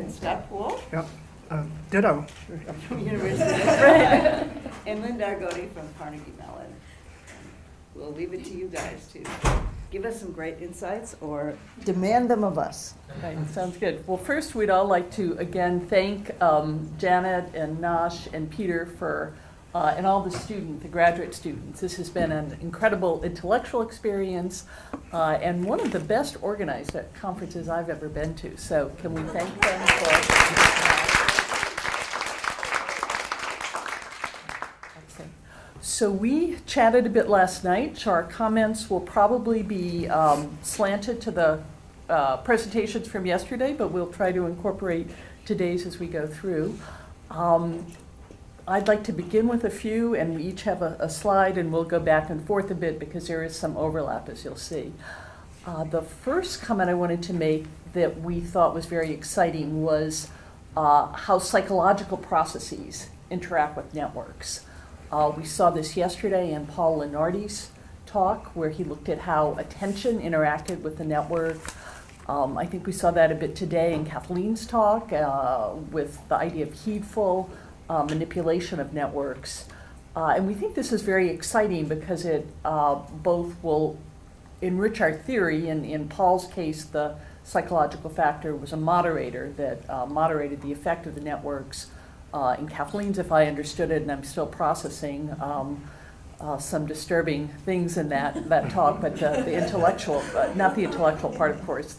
and Scott Poole Yep. Ditto. from University of Michigan, and Linda Argoti from Carnegie Mellon. We'll leave it to you guys to give us some great insights or demand them of us. Okay, sounds good. Well, first, we'd all like to again thank Janet and Nash and Peter for, and all the students, the graduate students. This has been an incredible intellectual experience and one of the best organized conferences I've ever been to. So can we thank them for... So we chatted a bit last night. So our comments will probably be slanted to the presentations from yesterday, but we'll try to incorporate today's as we go through. I'd like to begin with a few, and we each have a slide, and we'll go back and forth a bit because there is some overlap, as you'll see. The first comment I wanted to make that we thought was very exciting was how psychological processes interact with networks. We saw this yesterday in Paul Lenardi's talk, where he looked at how attention interacted with the network. I think we saw that a bit today in Kathleen's talk with the idea of heedful manipulation of networks. And we think this is very exciting because it both will enrich our theory. In Paul's case, the psychological factor was a moderator that moderated the effect of the networks. In Kathleen's, if I understood it, and I'm still processing some disturbing things in that talk, but the intellectual, not the intellectual part, of course,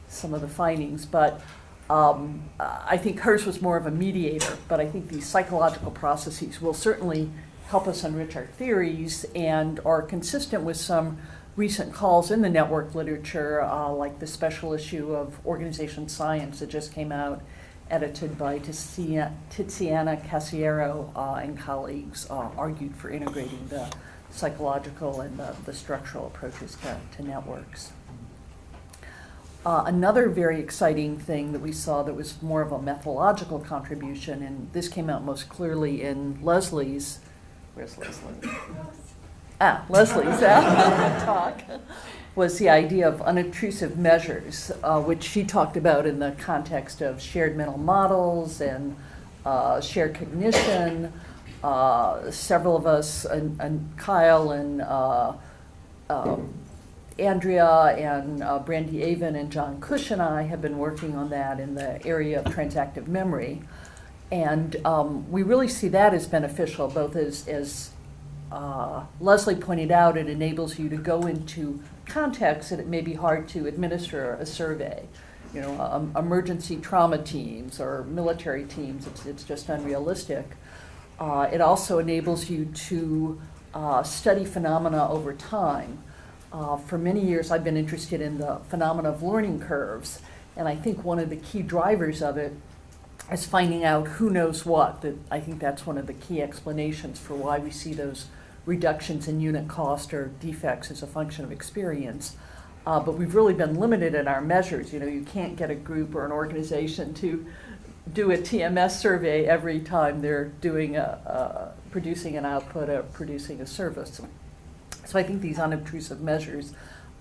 some of the findings, but I think hers was more of a mediator, but I think these psychological processes will certainly help us enrich our theories and are consistent with some recent calls in the network literature, like the special issue of Organization Science that just came out, edited by Tiziana Casiero and colleagues, argued for integrating the psychological and the structural approaches to networks. Another very exciting thing that we saw that was more of a methodological contribution, and this came out most clearly in Leslie's, where's Leslie? Leslie's talk, was the idea of unobtrusive measures, which she talked about in the context of shared mental models and shared cognition. Several of us, and Kyle and Andrea and Brandy Avon and John Cush and I have been working on that in the area of transactive memory. And we really see that as beneficial, both as Leslie pointed out, it enables you to go into contexts that it may be hard to administer a survey. You know, emergency trauma teams or military teams, it's just unrealistic. It also enables you to study phenomena over time. For many years, I've been interested in the phenomena of learning curves, and I think one of the key drivers of it is finding out who knows what. That I think that's one of the key explanations for why we see those reductions in unit cost or defects as a function of experience. But we've really been limited in our measures. You know, you can't get a group or an organization to do a TMS survey every time they're doing producing an output or producing a service. So I think these unobtrusive measures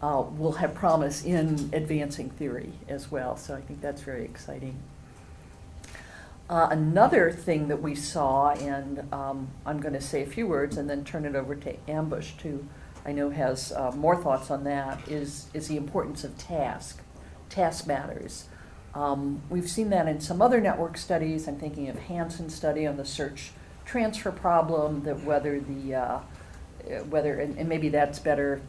will have promise in advancing theory as well. So I think that's very exciting. Another thing that we saw, and I'm going to say a few words and then turn it over to Ambush, who I know has more thoughts on that, is the importance of task. Task matters. We've seen that in some other network studies. I'm thinking of Hansen's study on the search transfer problem, that whether and maybe that's better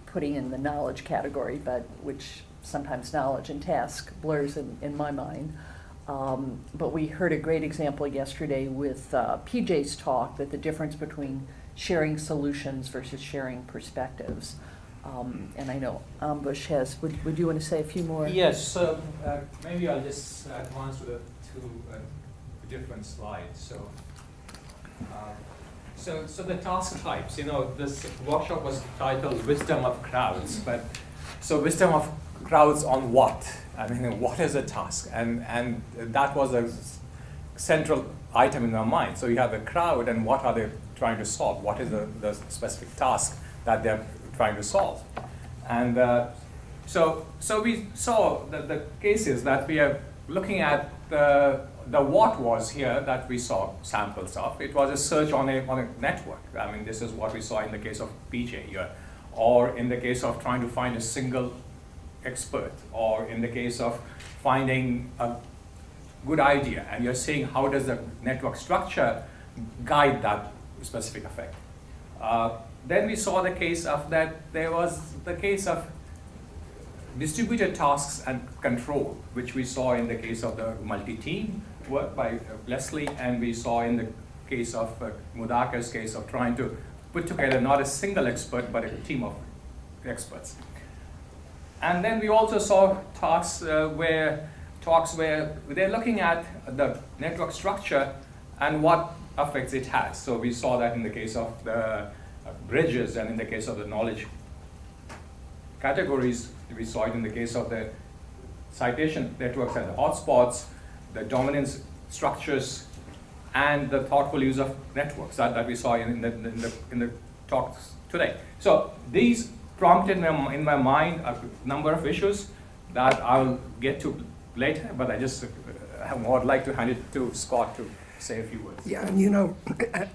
putting in the knowledge category, but which sometimes knowledge and task blurs in my mind. But we heard a great example yesterday with PJ's talk, that the difference between sharing solutions versus sharing perspectives. And I know Ambush has, would you want to say a few more? Yes, so maybe I'll just advance to different slides. So the task types, you know, this workshop was titled Wisdom of Crowds, but so wisdom of crowds on what? I mean, what is a task? And that was a central item in our mind. So you have a crowd, and what are they trying to solve? What is the specific task that they're trying to solve? And so we saw the cases that we looking at the what was here that we saw samples of. It was a search on a network. I mean, this is what we saw in the case of PJ here, or in the case of trying to find a single expert, or in the case of finding a good idea, and you're seeing how does the network structure guide that specific effect. Then we saw the case of that there was the case of distributed tasks and control, which we saw in the case of the multi-team work by Leslie, and we saw in the case of Mudhakar's case of trying to put together not a single expert, but a team of experts. And then we also saw talks where they're looking at the network structure and what effects it has. So we saw that in the case of the bridges, and in the case of the knowledge categories, we saw it in the case of the citation networks and the hotspots, the dominance structures, and the thoughtful use of networks that we saw in the talks today. So these prompted in my mind a number of issues that I'll get to later, but I just would like to hand it to Scott to say a few words. Yeah, and you know,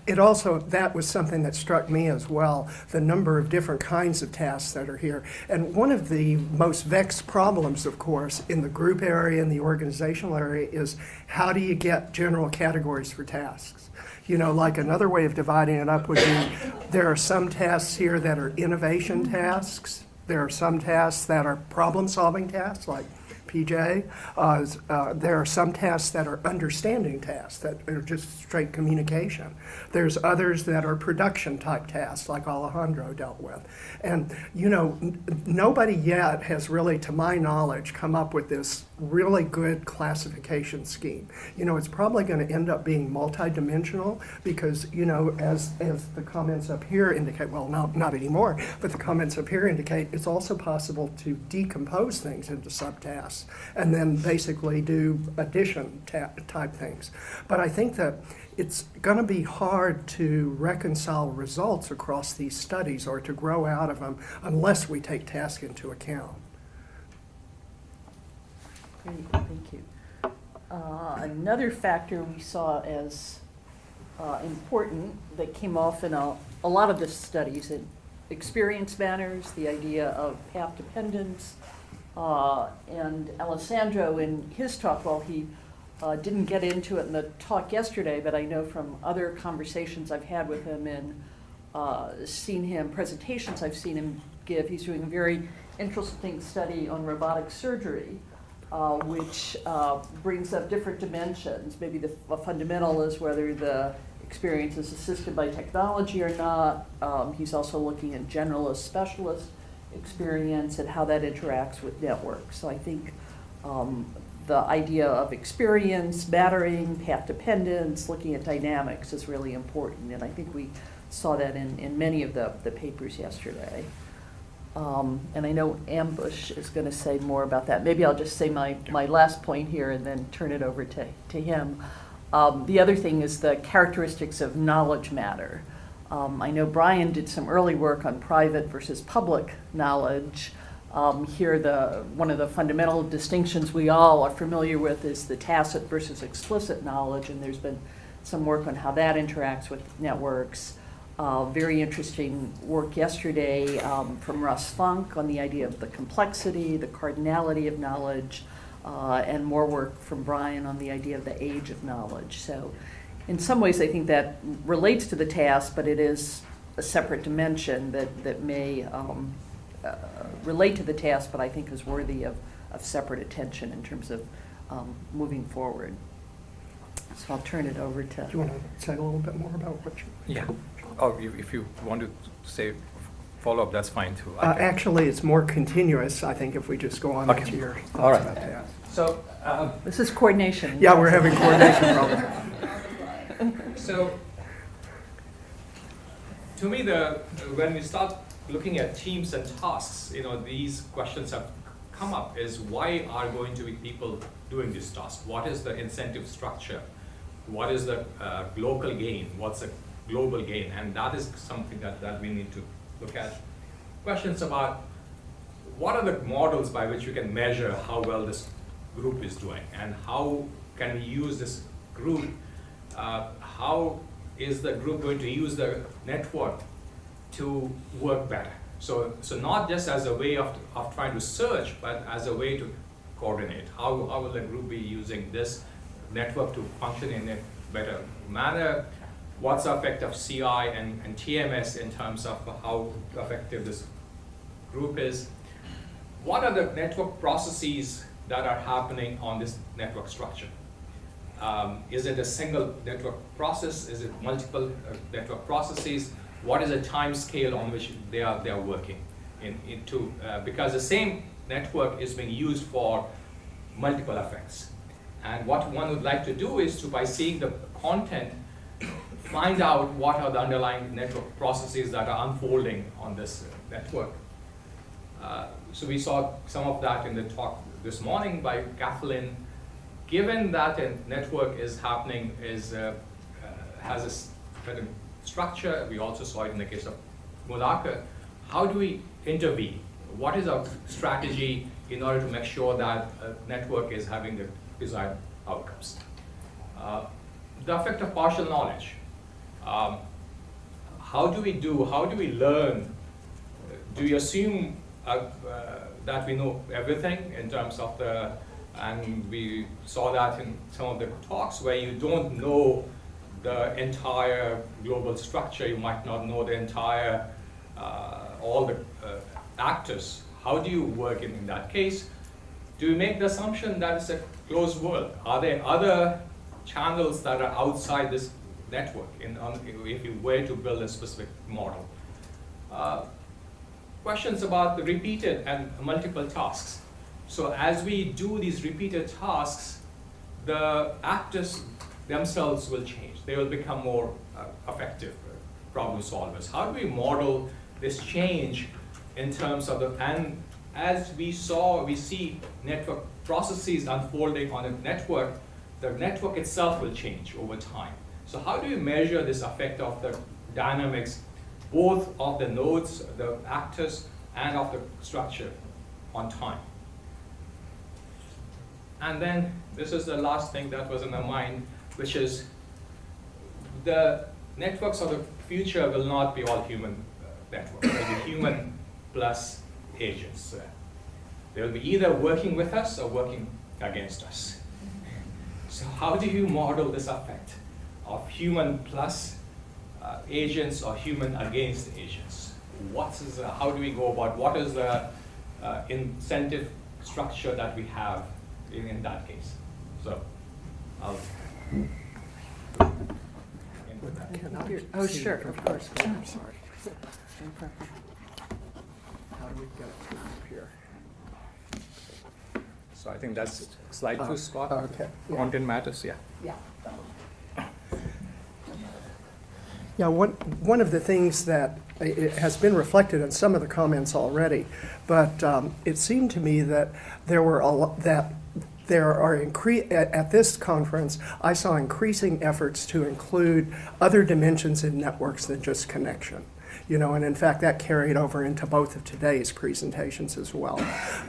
it also, that was something that struck me as well, the number of different kinds of tasks that are here. And one of the most vexed problems, of course, in the group area and the organizational area is how do you get general categories for tasks? You know, like another way of dividing it up would be there are some tasks here that are innovation tasks. There are some tasks that are problem-solving tasks, like PJ. There are some tasks that are understanding tasks, that are just straight communication. There's others that are production type tasks, like Alejandro dealt with. And, you know, nobody yet has really, to my knowledge, come up with this really good classification scheme. You know, it's probably going to end up being multidimensional because, you know, as the comments up here indicate, well, not anymore, but the comments up here indicate it's also possible to decompose things into subtasks and then basically do addition type things. But I think that it's going to be hard to reconcile results across these studies or to grow out of them unless we take task into account. Great, thank you. Another factor we saw as important that came off in a lot of the studies, that experience matters, the idea of path dependence, and Alessandro in his talk, while he didn't get into it in the talk yesterday, but I know from other conversations I've had with him and seen him, presentations I've seen him give, he's doing a very interesting study on robotic surgery, which brings up different dimensions. Maybe the fundamental is whether the experience is assisted by technology or not. He's also looking at generalist, specialist experience and how that interacts with networks. So I think the idea of experience, mattering, path dependence, looking at dynamics is really important. And I think we saw that in many of the papers yesterday. And I know Ambush is going to say more about that. Maybe I'll just say my last point here and then turn it over to him. The other thing is the characteristics of knowledge matter. I know Brian did some early work on private versus public knowledge. Here, one of the fundamental distinctions we all are familiar with is the tacit versus explicit knowledge, and there's been some work on how that interacts with networks. Very interesting work yesterday from Russ Funk on the idea of the complexity, the cardinality of knowledge, and more work from Brian on the idea of the age of knowledge. So in some ways I think that relates to the task, but it is a separate dimension that may relate to the task, but I think is worthy of separate attention in terms of moving forward. So I'll turn it over to... Do you want to say a little bit more about what you... Yeah. Oh, if you want to say follow-up, that's fine too. Actually, it's more continuous, I think, if we just go on to your thoughts All right. about that. So, This is coordination. Yeah, we're having coordination problems. So, to me, when we start looking at teams and tasks, you know, these questions have come up: is why are going to be people doing this task? What is the incentive structure? What is the local gain? What's the global gain? And that is something that we need to look at. Questions about what are the models by which you can measure how well this group is doing, and how can we use this group, how is the group going to use the network to work better. So not just as a way of trying to search, but as a way to coordinate. How will the group be using this network to function in a better manner? What's the effect of CI and TMS in terms of how effective this group is? What are the network processes that are happening on this network structure? Is it a single network process? Is it multiple network processes? What is the time scale on which they are working because the same network is being used for multiple effects. And what one would like to do is to, by seeing the content, find out what are the underlying network processes that are unfolding on this network. So we saw some of that in the talk this morning by Kathleen. Given that a network is happening, has a certain structure, we also saw it in the case of Mudaka, how do we intervene? What is our strategy in order to make sure that a network is having the desired outcomes? The effect of partial knowledge. How do we learn? Do we assume that we know everything in terms of and we saw that in some of the talks where you don't know the entire global structure, you might not know the entire, all the actors. How do you work in that case? Do you make the assumption that it's a closed world? Are there other channels that are outside this network if you were to build a specific model? Questions about the repeated and multiple tasks. So as we do these repeated tasks, the actors themselves will change. They will become more effective problem solvers. How do we model this change in terms of and as we see network processes unfolding on a network, the network itself will change over time. So how do you measure this effect of the dynamics, both of the nodes, the actors, and of the structure on time? And then this is the last thing that was in my mind, which is the networks of the future will not be all human networks. They will be human plus agents. They will be either working with us or working against us. So how do you model this effect of human plus agents or human against agents? How do we go about, what is the incentive structure that we have in that case? So I'll end with that. Oh, sure, of course. I'm sorry. How do we get it through here? So I think that's slide 2, Scott. Okay. Yeah. Content matters, yeah. Yeah. Yeah, one of the things that it has been reflected in some of the comments already, but it seemed to me that there were at this conference, I saw increasing efforts to include other dimensions in networks than just connection. And in fact, that carried over into both of today's presentations as well.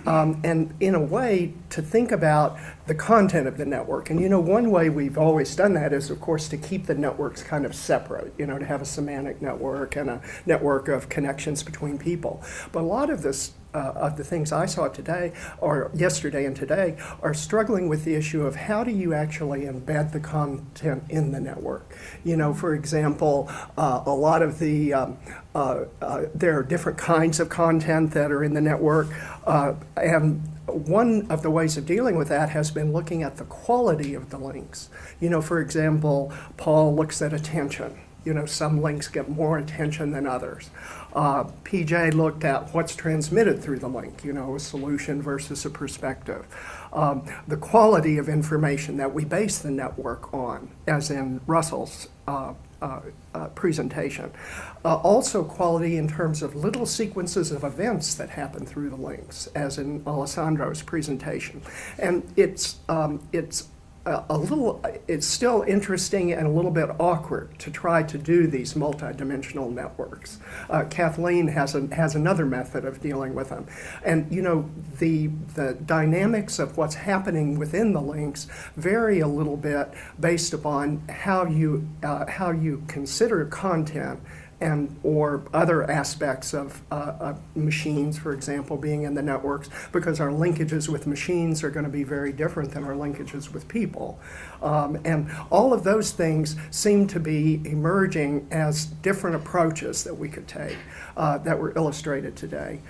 And in a way, to think about the content of the network. And one way we've always done that is, of course, to keep the networks kind of separate, to have a semantic network and a network of connections between people. But a lot of this of the things I saw today, or yesterday and today, are struggling with the issue of how do you actually embed the content in the network. For example, a lot of the, there are different kinds of content that are in the network, and one of the ways of dealing with that has been looking at the quality of the links. For example, Paul looks at attention. Some links get more attention than others. PJ looked at what's transmitted through the link, a solution versus a perspective. The quality of information that we base the network on, as in Russell's presentation. Also quality in terms of little sequences of events that happen through the links, as in Alessandro's presentation. And it's it's still interesting and a little bit awkward to try to do these multidimensional networks. Kathleen has another method of dealing with them. And you know, the dynamics of what's happening within the links vary a little bit based upon how you consider content and or other aspects of machines, for example, being in the networks, because our linkages with machines are going to be very different than our linkages with people. And all of those things seem to be emerging as different approaches that we could take that were illustrated today.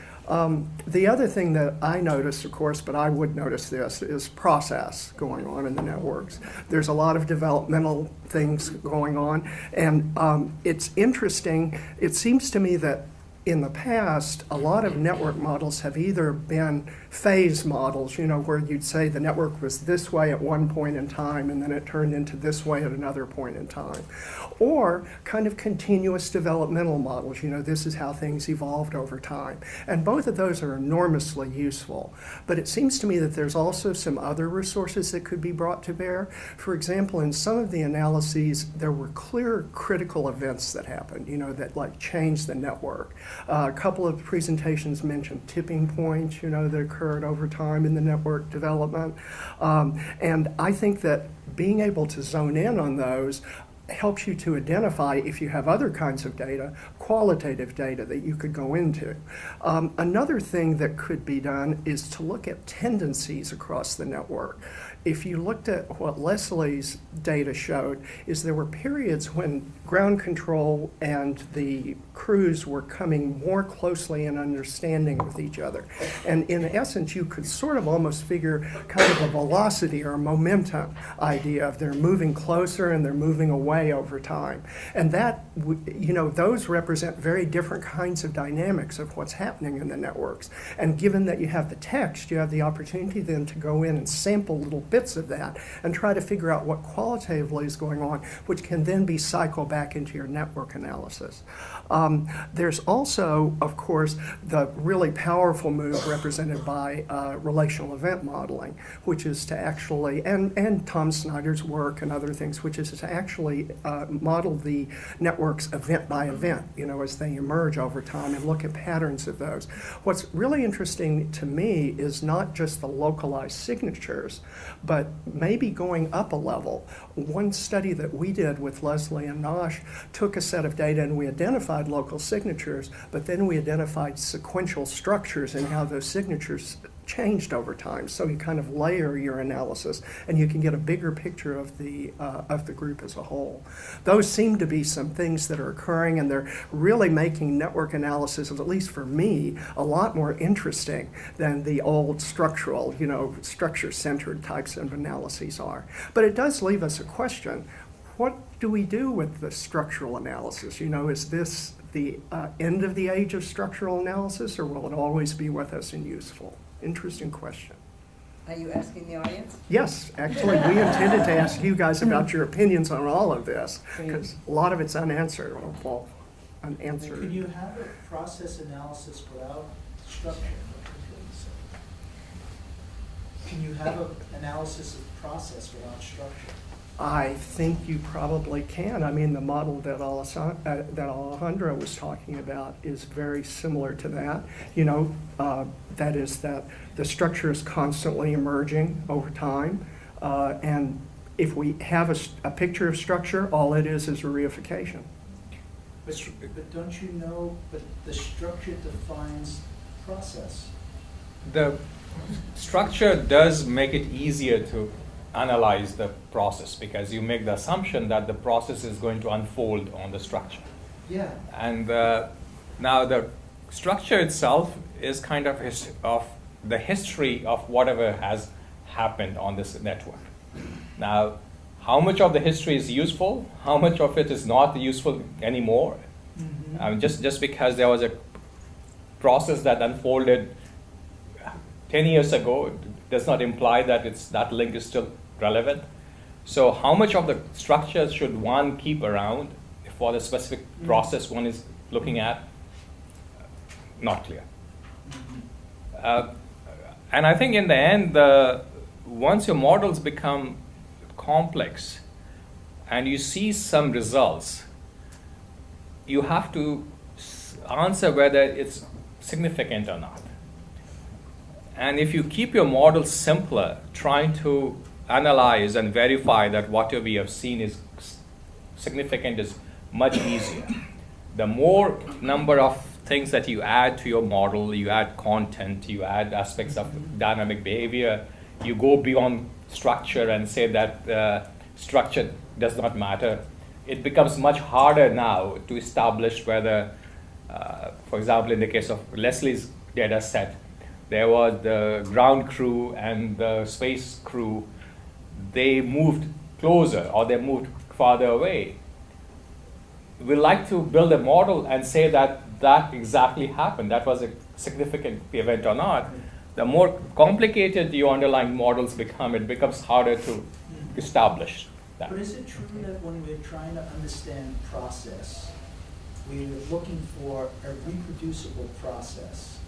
The other thing that I noticed, of course, but I would notice this, is process going on in the networks. There's a lot of developmental things going on, and it's interesting. It seems to me that in the past, a lot of network models have either been phase models, you know, where you'd say the network was this way at one point in time and then it turned into this way at another point in time. Or kind of continuous developmental models, you know, this is how things evolved over time. And both of those are enormously useful. But it seems to me that there's also some other resources that could be brought to bear. For example, in some of the analyses, there were clear critical events that happened, you know, that like changed the network. A couple of presentations mentioned tipping points, you know, that occurred over time in the network development. And I think that being able to zone in on those helps you to identify, if you have other kinds of data, qualitative data that you could go into. Another thing that could be done is to look at tendencies across the network. If you looked at what Leslie's data showed, is there were periods when ground control and the crews were coming more closely in understanding with each other. And in essence, you could sort of almost figure kind of a velocity or a momentum idea of they're moving closer and they're moving away over time. And that, you know, those represent very different kinds of dynamics of what's happening in the networks. And given that you have the text, you have the opportunity then to go in and sample little bits of that and try to figure out what qualitatively is going on, which can then be cycled back into your network analysis. There's also, of course, the really powerful move represented by relational event modeling, which is to actually, and Tom Snyder's work and other things, which is to actually model the networks event by event, you know, as they emerge over time and look at patterns of those. What's really interesting to me is not just the localized signatures, but maybe going up a level. One study that we did with Leslie and Nosh took a set of data and we identified local signatures, but then we identified sequential structures and how those signatures changed over time. So you kind of layer your analysis and you can get a bigger picture of the group as a whole. Those seem to be some things that are occurring, and they're really making network analysis, at least for me, a lot more interesting than the old structural, you know, structure-centered types of analyses are. But it does leave us a question. What do we do with the structural analysis? You know, is this the end of the age of structural analysis, or will it always be with us and useful? Interesting question. Are you asking the audience? Yes, actually, we intended to ask you guys about your opinions on all of this, because a lot of it's unanswered, or unanswered. Can you have a process analysis without structure? Can you have an analysis of process without structure? I think you probably can. I mean, the model that Alejandro was talking about is very similar to that. You know, that is that the structure is constantly emerging over time. And if we have a picture of structure, all it is a reification. But don't you know, but the structure defines process. The structure does make it easier to analyze the process because you make the assumption that the process is going to unfold on the structure. Yeah. And now the structure itself is kind of the history of whatever has happened on this network. Now, how much of the history is useful? How much of it is not useful anymore? Mm-hmm. Just because there was a process that unfolded 10 years ago does not imply that that link is still relevant. So how much of the structure should one keep around for the specific process one is looking at? Not clear. And I think in the end, once your models become complex and you see some results, you have to answer whether it's significant or not. And if you keep your model simpler, trying to analyze and verify that whatever we have seen is significant is much easier. The more number of things that you add to your model, you add content, you add aspects of dynamic behavior, you go beyond structure and say that structure does not matter. It becomes much harder now to establish whether, for example, in the case of Leslie's data set, there was the ground crew and the space crew, they moved closer or they moved farther away. We like to build a model and say that that exactly happened, that was a significant event or not. The more complicated your underlying models become, it becomes harder to establish that. But is it true that when we're trying to understand process, we're looking for a reproducible process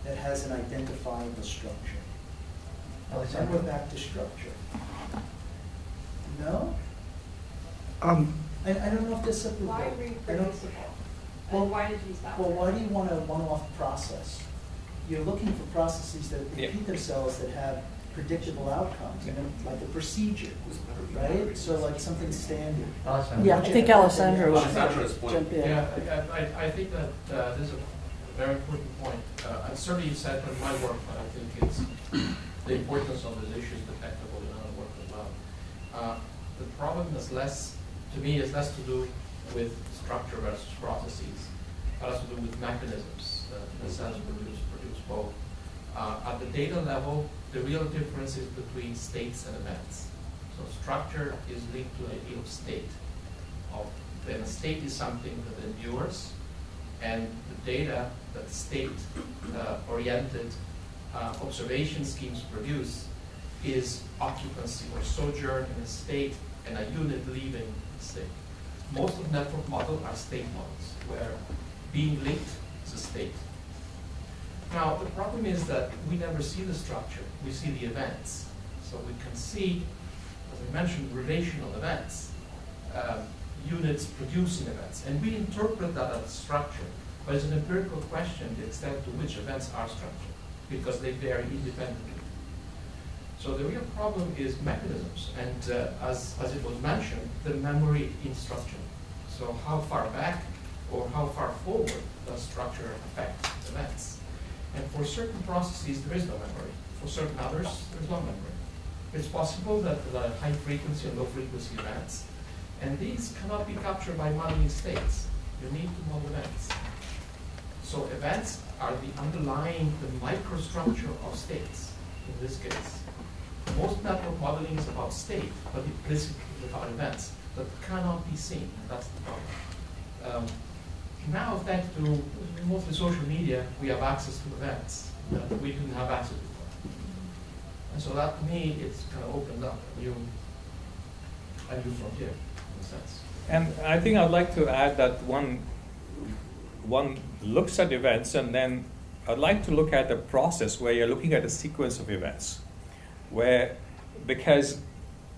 that has an identifiable structure? Then we're back to structure. No? I don't know if this is separate. Why I don't- reproducible? Well- And why did you stop? Well, why do you want a one-off process? You're looking for processes that Yeah. repeat themselves, that have predictable outcomes, like a procedure, right? So like something standard. Yeah, I think Alessandro will Alessandro's point. jump in. Yeah, I think that this is a very important point. I certainly said in my work, but I think it's the importance of these issues detectable in other work as well. The problem is less, to me, is less to do with structure versus processes, but has to do with mechanisms that in a sense produce both. At the data level, the real difference is between states and events. So structure is linked to the idea of state. Then a state is something that endures, and the data that state-oriented observation schemes produce is occupancy or sojourn in a state and a unit leaving the state. Most of network models are state models, where being linked is a state. Now, the problem is that we never see the structure, we see the events. So we can see, as I mentioned, relational events, units producing events, and we interpret that as structure. But it's an empirical question, the extent to which events are structured, because they vary independently. So the real problem is mechanisms, and as it was mentioned, the memory in structure. So how far back or how far forward does structure affect events? And for certain processes, there is no memory. For certain others, there's no memory. It's possible that there are high frequency and low frequency events, and these cannot be captured by modeling states. You need to model events. So events are the underlying, the microstructure of states, in this case. Most network modeling is about state, but implicitly about events that cannot be seen. That's the problem. Now, thanks to mostly social media, we have access to events that we didn't have access before. And so that, to me, it's kind of opened up a new frontier, in a sense. And I think I'd like to add that one looks at events, and then I'd like to look at the process where you're looking at a sequence of events. Because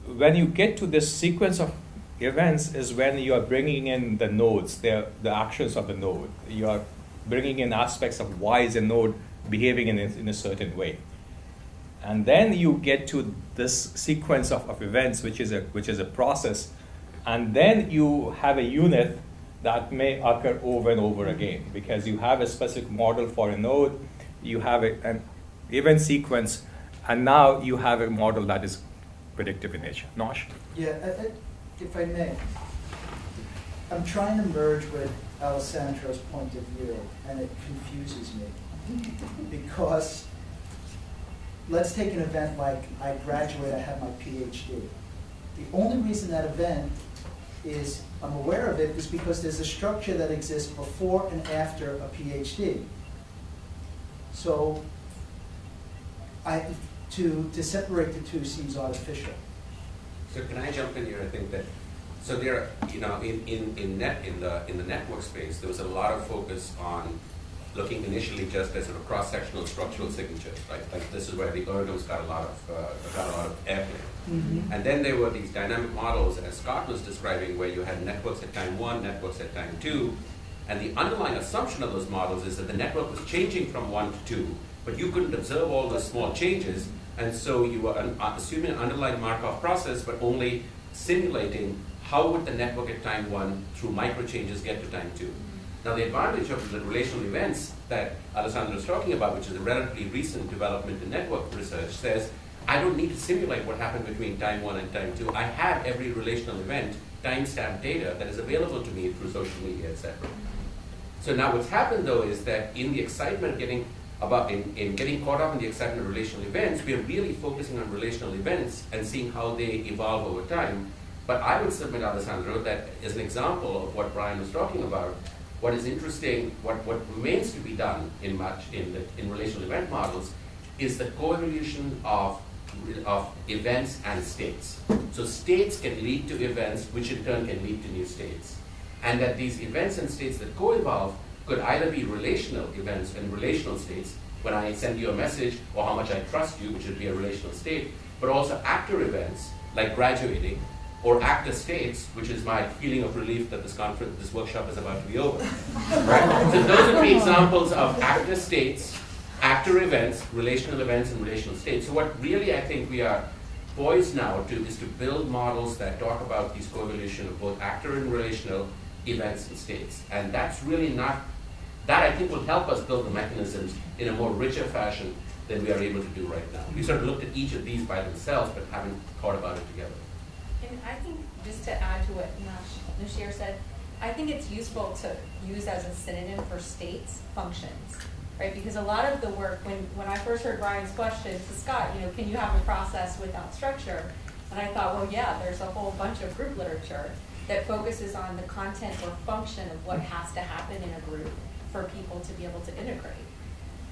when you get to this sequence of events is when you are bringing in the nodes, the actions of the node. You are bringing in aspects of why is a node behaving in a certain way. And then you get to this sequence of events, which is a process, and then you have a unit that may occur over and over again, because you have a specific model for a node, you have an event sequence, and now you have a model that is predictive in nature. Nosh? Yeah, if I may, I'm trying to merge with Alessandro's point of view, and it confuses me. Because let's take an event like I graduate, I have my PhD. The only reason that event is, I'm aware of it, is because there's a structure that exists before and after a PhD. So to separate the two seems artificial. So can I jump in here? I think that, so there, in the network space, there was a lot of focus on looking initially just at sort of cross-sectional structural signatures, right? Like this is where the ergo's got a lot of airplay. And then there were these dynamic models, as Scott was describing, where you had networks at time 1, networks at time 2, and the underlying assumption of those models is that the network was changing from 1 to 2, but you couldn't observe all those small changes, and so you were assuming an underlying Markov process, but only simulating how would the network at time 1 through micro changes get to time 2. Now the advantage of the relational events that Alessandro is talking about, which is a relatively recent development in network research, says I don't need to simulate what happened between time 1 and time 2. I have every relational event timestamp data that is available to me through social media, etc. So now what's happened though is that in the excitement of getting caught up in the excitement of relational events, we are really focusing on relational events and seeing how they evolve over time. But I would submit, Alessandro, that as an example of what Brian was talking about, what is interesting, what remains to be done in relational event models is the co-evolution of events and states. So states can lead to events, which in turn can lead to new states. And that these events and states that co-evolve could either be relational events and relational states, when I send you a message, or how much I trust you, which would be a relational state, but also actor events, like graduating, or actor states, which is my feeling of relief that this workshop is about to be over. Right? So those would be examples of actor states, actor events, and relational states. So what really I think we are poised now to is to build models that talk about these co-evolution of both actor and relational events and states. And that's really not, that I think will help us build the mechanisms in a more richer fashion than we are able to do right now. We sort of looked at each of these by themselves, but haven't thought about it together. And I think, just to add to what Nushir said, I think it's useful to use as a synonym for states functions, right? Because a lot of the work, when I first heard Brian's question to Scott, can you have a process without structure? And I thought, well, yeah, there's a whole bunch of group literature that focuses on the content or function of what has to happen in a group for people to be able to integrate,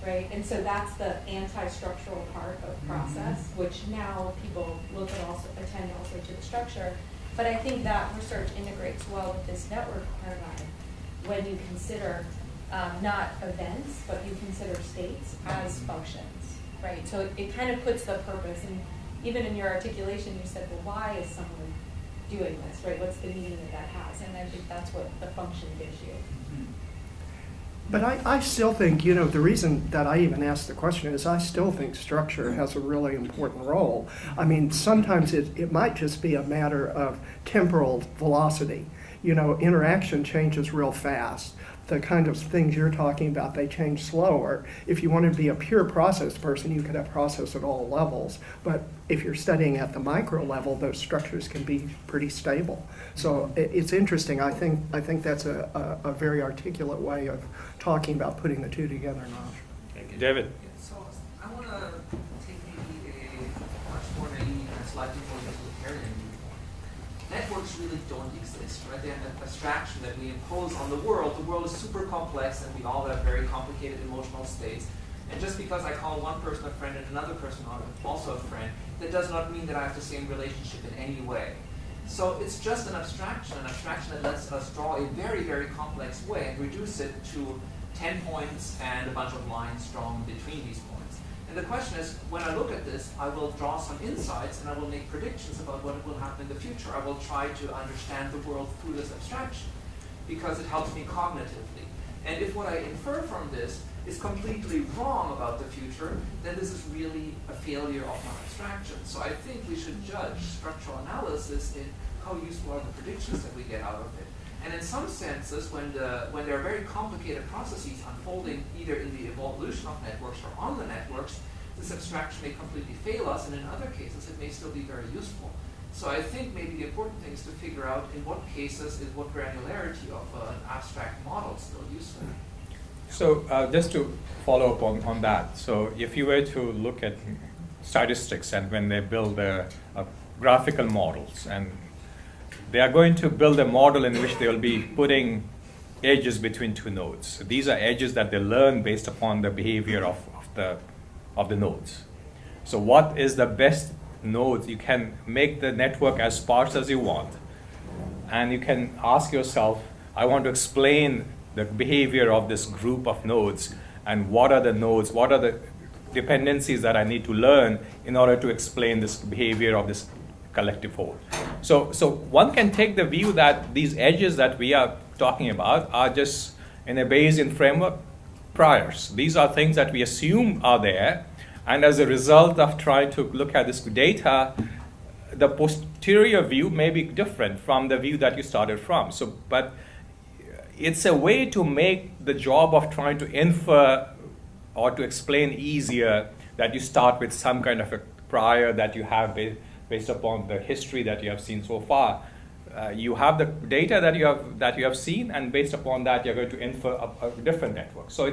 right? And so that's the anti-structural part of process, which now people attend also to the structure. But I think that research integrates well with this network paradigm when you consider not events, but you consider states as functions, right? So it kind of puts the purpose, and even in your articulation, you said, well, why is someone doing this, right? What's the meaning that has? And I think that's what the function gives you. But I still think, the reason that I even asked the question is I still think structure has a really important role. I mean, sometimes it might just be a matter of temporal velocity. Interaction changes real fast. The kind of things you're talking about, they change slower. If you want to be a pure process person, you could have process at all levels. But if you're studying at the micro level, those structures can be pretty stable. So it's interesting. I think that's a very articulate way of talking about putting the two together, Nash. Thank you. David. So I want to take maybe a much more naive and slightly more utilitarian viewpoint. Networks really don't exist, right? They're an abstraction that we impose on the world. The world is super complex, and we all have very complicated emotional states. And just because I call one person a friend and another person also a friend, that does not mean that I have the same relationship in any way. So it's just an abstraction that lets us draw a very, very complex way and reduce it to 10 points and a bunch of lines drawn between these points. And the question is, when I look at this, I will draw some insights and I will make predictions about what will happen in the future. I will try to understand the world through this abstraction because it helps me cognitively. And if what I infer from this is completely wrong about the future, then this is really a failure of my abstraction. So I think we should judge structural analysis in how useful are the predictions that we get out of it. And in some senses, when there are very complicated processes unfolding either in the evolution of networks or on the networks, this abstraction may completely fail us, and in other cases it may still be very useful. So I think maybe the important thing is to figure out in what cases is what granularity of an abstract model still useful. So just to follow up on that, so if you were to look at statistics and when they build graphical models, and they are going to build a model in which they will be putting edges between two nodes. So these are edges that they learn based upon the behavior of the nodes. So what is the best node? You can make the network as sparse as you want, and you can ask yourself, I want to explain the behavior of this group of nodes, and what are the nodes, what are the dependencies that I need to learn in order to explain this behavior of this collective whole. So one can take the view that these edges that we are talking about are just in a Bayesian framework priors. These are things that we assume are there, and as a result of trying to look at this data, the posterior view may be different from the view that you started from. But it's a way to make the job of trying to infer or to explain easier, that you start with some kind of a prior that you have based upon the history that you have seen so far. You have the data that you have seen, and based upon that, you're going to infer a different network. So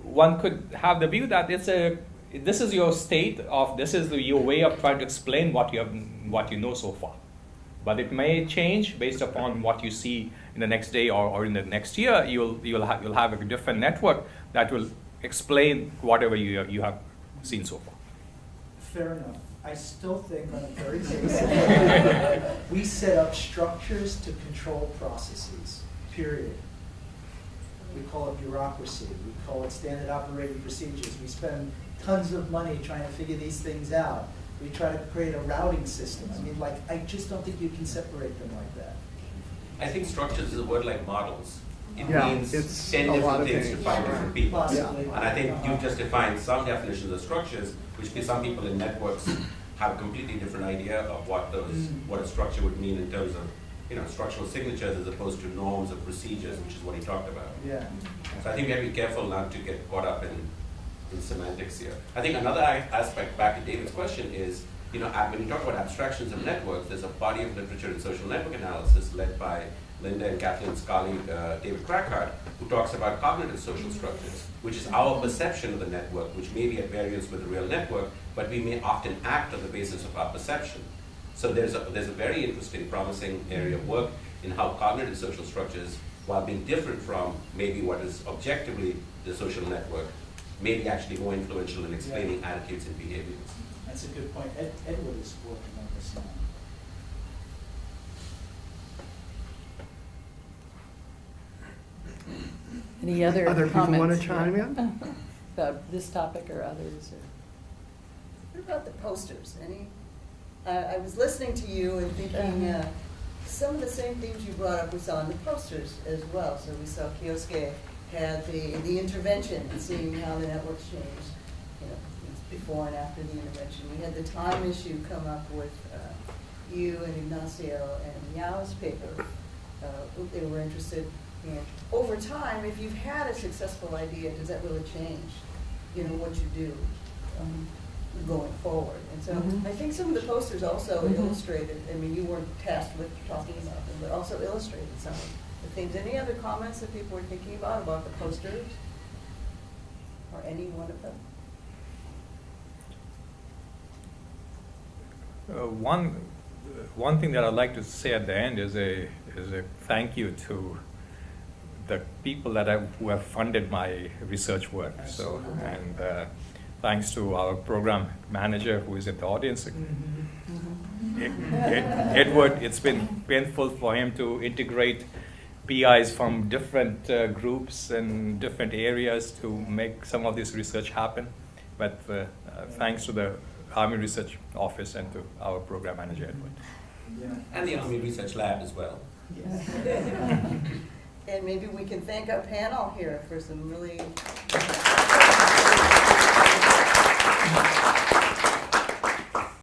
one could have the view that this is your state of, this is your way of trying to explain what you know so far. But it may change based upon what you see in the next day or in the next year. You'll have a different network that will explain whatever you have seen so far. Fair enough. I still think on a very basic level, we set up structures to control processes, period. We call it bureaucracy. We call it standard operating procedures. We spend tons of money trying to figure these things out. We try to create a routing system. I mean, I just don't think you can separate them like that. I think structures is a word like models. It Yeah, means it's 10 a lot different of things to things. 5 different people. Possibly. And I think you've just defined some definitions of structures, which some people in networks have a completely different idea of what a structure would mean in terms of structural signatures as opposed to norms or procedures, which is what he talked about. Yeah. So I think we have to be careful not to get caught up in semantics here. I think another aspect, back to David's question, is when you talk about abstractions of networks, there's a body of literature in social network analysis led by Linda and Kathleen's colleague, David Krackhart, who talks about cognitive social structures, which is our perception of the network, which may be at variance with the real network, but we may often act on the basis of our perception. So there's a very interesting, promising area of work in how cognitive social structures, while being different from maybe what is objectively the social network, may be actually more influential in explaining attitudes and behaviors. That's a good point. Edward is working on this now. Any other comments? people want to chime in? About this topic or others? What about the posters? I was listening to you and thinking some of the same themes you brought up we saw in the posters as well. So we saw Kioske had the intervention and seeing how the networks changed, before and after the intervention. We had the time issue come up with you and Ignacio and Yao's paper. They were interested in, over time, if you've had a successful idea, does that really change, what you do going forward? And so I think some of the posters also illustrated, you weren't tasked with talking about them, but also illustrated some of the themes. Any other comments that people were thinking about the posters? Or any one of them? One thing that I'd like to say at the end is a thank you to the people who have funded my research work. So, and thanks to our program manager who is in the audience, Edward. It's been painful for him to integrate PIs from different groups and different areas to make some of this research happen. But thanks to the Army Research Office and to our program manager, Edward. Yeah. And the Army Research Lab as well. And maybe we can thank our panel here for some really